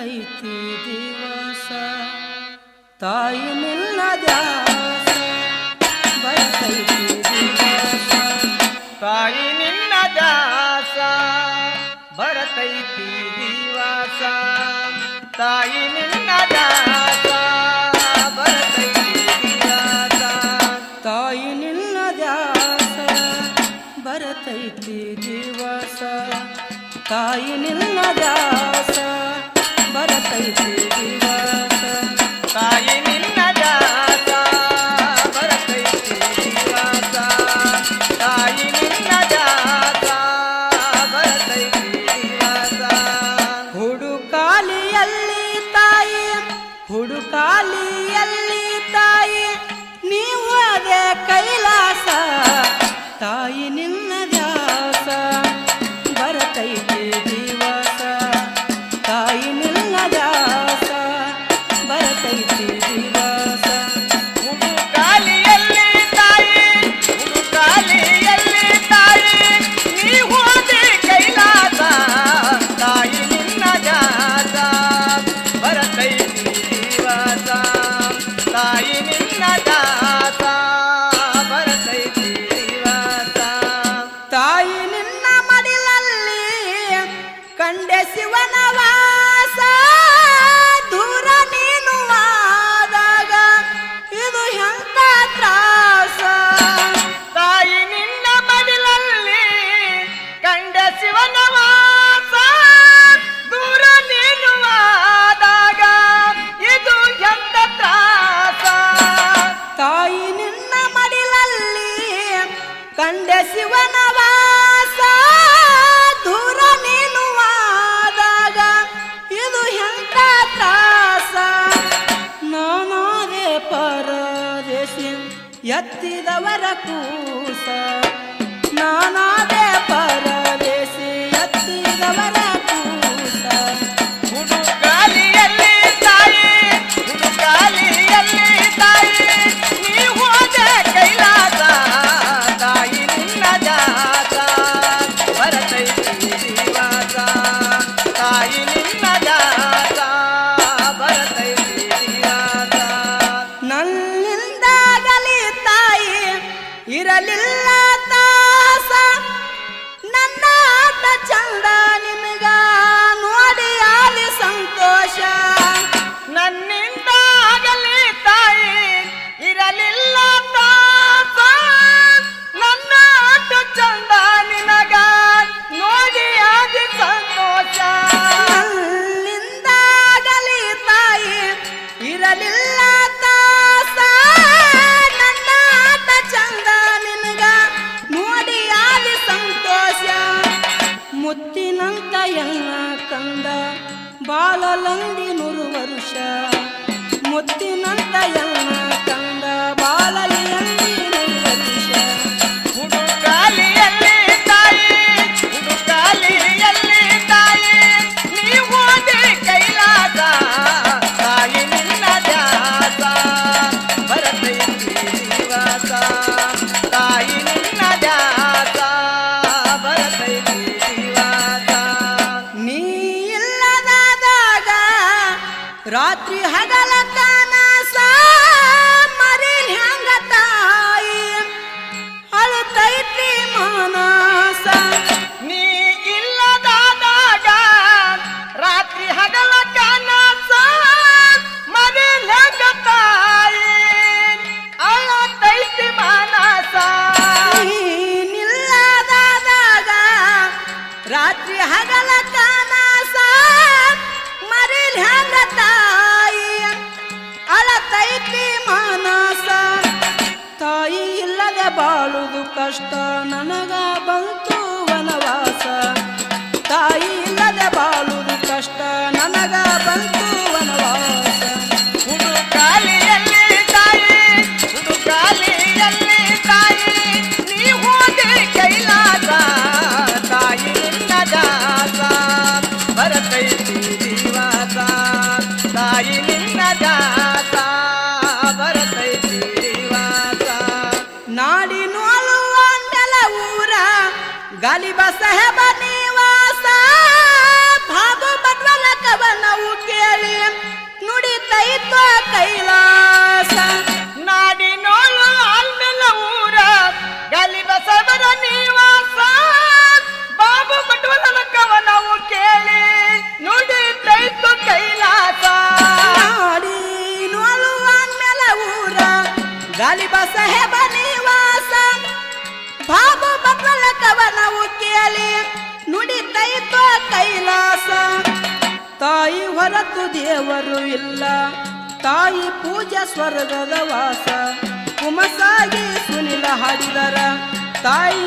ಬರತೈತಿ ದಿವಸ ತಾಯಿ ನಿನ್ನ ದ್ಯಾಸ ಬರತೈತಿ ದಿವಸ ತಾಯಿ ನಿನ್ನ ದಾಸ ಬರತೈತಿ ದಿವಸ ತಾಯಿ ನಿನ್ನ ದಾಸ ಬರತೈತಿ ದಿವಸ ತಾಯಿ ನಿನ್ನ ದ್ಯಾಸ ಬರತೈತಿ ದಿವಸ ತಾಯಿ ನಿನ್ನ ದ್ಯಾಸ ಬರತೈತಿ ದಿವಸ ತಾಯಿ ನಿನ್ನ ದಾಸ ಬರತೈತಿ ದಿವಸ ತಾಯಿ ನಿನ್ನ ದಾಸ ಬರತೈತಿ ದಿವಸ ಹುಡುಕಾಲಿಯಲ್ಲಿ ತಾಯಿ ಹುಡುಕಾಲಿಯಲ್ಲಿ ತಾಯಿ ನೀವು ಅದೇ ಕೈಲಾಸ ತಾಯಿ ನಿನ್ನ ದ್ಯಾಸ ಬರತೈತಿ ದಿವಸ ತಾಯಿ ನಿನ್ನ ದ್ಯಾಸ ಬರತೈತಿ ದಿವಸ ಹುಡುಕಾಲಿಯಲ್ಲಿ ತಾಯಿ ಹುಡುಕಾಲಿಯಲ್ಲಿ ತಾಯಿ ನೀವು ಅದೇ ಕೈಲಾಸ ತಾಯಿ ನಿನ್ನ ದಾಸ ಬರತೈತಿ ದಿವಸ ತಾಯಿ ನಿನ್ನ ದಾಸ ಬರತೈತಿ ದಿವಸ ತಾಯಿ ನಿನ್ನ ಮಡಿಲಲ್ಲಿ ಕಂಡೆ ಶಿವನ ವಾಸ ದೂರ ನೀನು ಆದಾಗ ಇದು ಎಂತ ತ್ರಾಸ ತಾಯಿ ನಿನ್ನ ಮಡಿಲಲ್ಲಿ ಕಂಡ ಶಿವನ ವಾಸ ದೂರ ನೀನು ಆದಾಗ ಇದು ಎಂತ ತ್ರಾಸ ತಾಯಿ ನಿನ್ನ ಮಡಿಲಲ್ಲಿ ಕಂಡೆ ಶಿವನ ವಾಸ ದೂರ ನೀನು ಆದಾಗ ಇದು ಎಂತ ತ್ರಾಸ ನಾನಾದೆ ಪರದೇಶಿ ಎತ್ತಿದವರ ಕೂಸ ನಾನಾದೆ ಪರದೇಶಿ ಎತ್ತಿದವರ ಕೂಸ ಹುಡುಕಾಲಿಯಲ್ಲಿ ತಾಯಿ ಹುಡುಕಾಲಿಯಲ್ಲಿ ತಾಯಿ ನೀವು ಅದೇ ಕೈಲಾಸ ತಾಯಿ ನಿನ್ನ ದಾಸ ಬರತೈತಿ ದಿವಸ ತಾಯಿ ನಿನ್ನ ದಾಸ ಬರತೈತಿ ದಿವಸ ನನ್ನಿಂದಾಗಲಿ ತಾಯಿ ಇರಲಿಲ್ಲ ತಾಸ ನನ್ನ ಆಟ ಚಂದ ನಿನಗ ನೋಡಿ ಆಲಿ ಸಂತೋಷ ನನ್ನಿಂದಾಗಲಿ ತಾಯಿ ಇರಲಿಲ್ಲ ತಾಸ ನನ್ನ ಆಟ ಚಂದ ನಿನಗ ನೋಡಿ ಆದಿ ಸಂತೋಷ ನನ್ನಿಂದಾಗಲಿ ತಾಯಿ ಇರಲಿಲ್ಲ ತಾಸ ನನ್ನ ಆಟ ಚಂದ ನಿನಗ ನೋಡಿ ಆಲಿ ಸಂತೋಷ ಮುತ್ತಿನಂತ ಎಲ್ಲ ಕಂದ ಬಾಳಲಂದಿ 100 ವರುಷ ಮುತ್ತಿನಂತ ಎಲ್ಲ ಕಂದ ಬಾಳಲಿ ಅಂದಿ 100 ವರುಷ ಹುಡುಕಾಲಿಯಲ್ಲಿ ತಾಯಿ ಹುಡುಕಾಲಿಯಲ್ಲಿ ತಾಯಿ ನೀವು ಅದೇ ಕೈಲಾಸ ತಾಯಿ ನಿನ್ನ ದಾಸ ಬರತೈತಿ ದಿವಸ ತಾಯಿ ನಿನ್ನ ದಾಸ ಬರತೈತಿ ದಿವಸ ನೀ ಇಲ್ಲದಾದಾಗ ರಾತ್ರಿ ಹಗಲ ಕನಸ ಮರಿಲ್ ಹೆಂಗ ತಾಯಿ ಅಳತೈತಿ ಮನಸ ನೀ ಇಲ್ಲದಾದಾಗ ರಾತ್ರಿ ಹಗಲ ಕನಸ ಮರಿಲಂಗ ತಾಯಿ ಅಳತೈತಿ ಮನಸ ನೀನಿಲ್ಲದಾದಾಗ ರಾತ್ರಿ ಹಗಲ ಕನಸ ಮರಿಲ್ ಹೆಂಗ ತಾಯಿ ಅಳತೈತಿ ಮನಸ ತಾಯಿ ಇಲ್ಲದೆ ಬಾಳುದು ಕಷ್ಟ ನನಗ ಬಂತು ವನವಾಸ ತಾಯಿ ಇಲ್ಲದೆ ಬಾಳುದು ಕಷ್ಟ ನನಗ ಬಂತು ವನವಾಸ ಹುಡುಕಾಲಿಯಲ್ಲಿ ತಾಯಿ ಹುಡುಕಾಲಿಯಲ್ಲಿ ತಾಯಿ ನೀವು ಅದೇ ಕೈಲಾಸ ತಾಯಿ ನಿನ್ನ ದಾಸ ಬರತೈತಿ ದಿವಸ ತಾಯಿ ನಿನ್ನ ದಾಸ ಬರತೈತಿ ದಿವಸ ನಾಡಿನೋಳುವ ನೆಲ ಊರ ಗಾಲಿ ಬಸಹಬ ನಿವಾಸ ಭಾಗು ಬಟ್ವಲ ಕವನ ಕವನವು ಕೇಳಿ ನುಡಿತೈತೋ ಕೈಲಾಸ. ನಾಡಿನೋಳು ಆಲ್ಮೆಲ್ಲ ಊರ ಗಲಿ ಬಸವರ ನಿವಾಸ. ಬಾಬು ಬಟವಲನ ಕವನವು ಕೇಳಿ ನುಡಿತೈತು ಕೈಲಾಸ. ನಾಡಿ ನೋಳುವ ಮೇಲೆ ಊರ ಗಾಲಿಬ ಸಾಹೇಬ ನಿವಾಸ. ಬಾಬು ಮಕ್ಕಳ ಕವನವು ಕೇಳಿ ನುಡಿತೈತೋ ಕೈಲಾಸ. ತಾಯಿ ಹೊರತು ದೇವರು ಇಲ್ಲ, ತಾಯಿ ಪೂಜೆ ಸ್ವರ್ಗದ ವಾಸ. ಕುಮಸಾಗಿ ಸುನಿಲ ಹಾಡಿದರ ತಾಯಿ